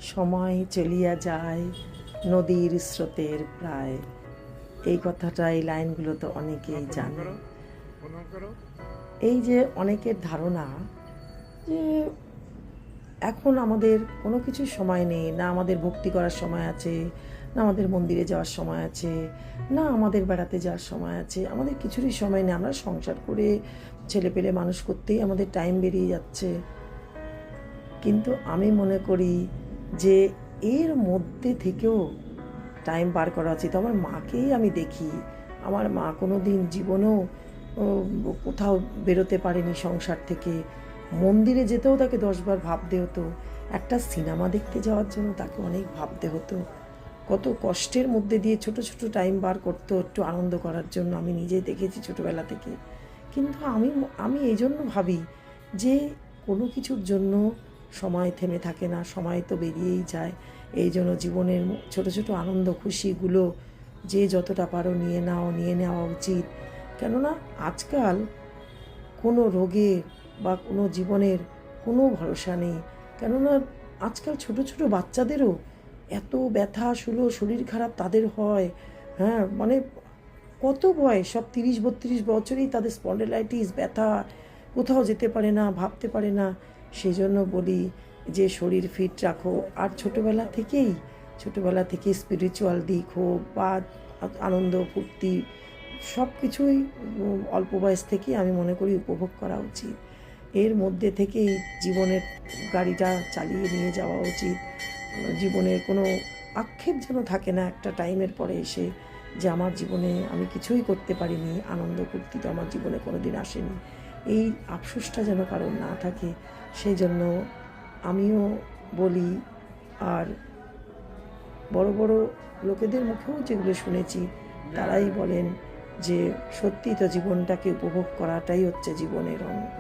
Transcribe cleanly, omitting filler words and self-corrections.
সময় চলিয়া যায় নদীর স্রোতের প্রায়। এই কথাটা, এই লাইনগুলো তো অনেকেই জানে। এই যে অনেকের ধারণা যে এখন আমাদের কোনো কিছু সময় নেই, না আমাদের ভক্তি করার সময় আছে, না আমাদের মন্দিরে যাওয়ার সময় আছে, না আমাদের বেড়াতে যাওয়ার সময় আছে, আমাদের কিছুরই সময় নেই। আমরা সংসার করে ছেলে পেলে মানুষ করতেই আমাদের টাইম বেরিয়ে যাচ্ছে। কিন্তু আমি মনে করি যে এর মধ্যে থেকেও টাইম পার করা উচিত। আমার মাকেই আমি দেখি, আমার মা কোনো দিন জীবনেও কোথাও বেরোতে পারেনি সংসার থেকে। মন্দিরে যেতেও তাকে 10 বার ভাবতে হতো, একটা সিনেমা দেখতে যাওয়ার জন্য তাকে অনেক ভাবতে হতো। কত কষ্টের মধ্যে দিয়ে ছোট ছোট টাইম বার করতো একটু আনন্দ করার জন্য, আমি নিজে দেখেছি ছোটোবেলা থেকে। কিন্তু আমি এই জন্য ভাবি যে কোনো কিছুর জন্য সময় থেমে থাকে না, সময় তো বেরিয়েই যায়। এই জন্য জীবনের ছোট ছোট আনন্দ খুশিগুলো যে যতটা পারো নিয়ে নেওয়া উচিত। কেননা আজকাল কোনো রোগের বা কোনো জীবনের কোনো ভরসা নেই। কেননা আজকাল ছোট ছোট বাচ্চাদেরও এত ব্যথা শরীর খারাপ তাদের হয়। হ্যাঁ, মানে কত বয়স, সব 30-32 বছরেই তাদের স্পন্ডেলাইটিস, ব্যথা, কোথাও যেতে পারে না, ভাবতে পারে না। সেই জন্য বলি যে শরীর ফিট রাখো। আর ছোটোবেলা থেকেই স্পিরিচুয়াল দিক হোক বা আনন্দ ফুর্তি সব কিছুই অল্প বয়স থেকেই আমি মনে করি উপভোগ করা উচিত। এর মধ্যে থেকেই জীবনের গাড়িটা চালিয়ে নিয়ে যাওয়া উচিত। জীবনের কোনো আক্ষেপ যেন থাকে না একটা টাইমের পরে এসে যে আমার জীবনে আমি কিছুই করতে পারিনি, আনন্দ ফুর্তি তো আমার জীবনে কোনো দিন আসেনি। এই আফসোসটা যেন কারোর না থাকে, সেই জন্য আমিও বলি। আর বড় বড় লোকেদের মুখেও যেগুলো শুনেছি তারাই বলেন যে সত্যি তো জীবনটাকে উপভোগ করাটাই হচ্ছে জীবনের অঙ্গ।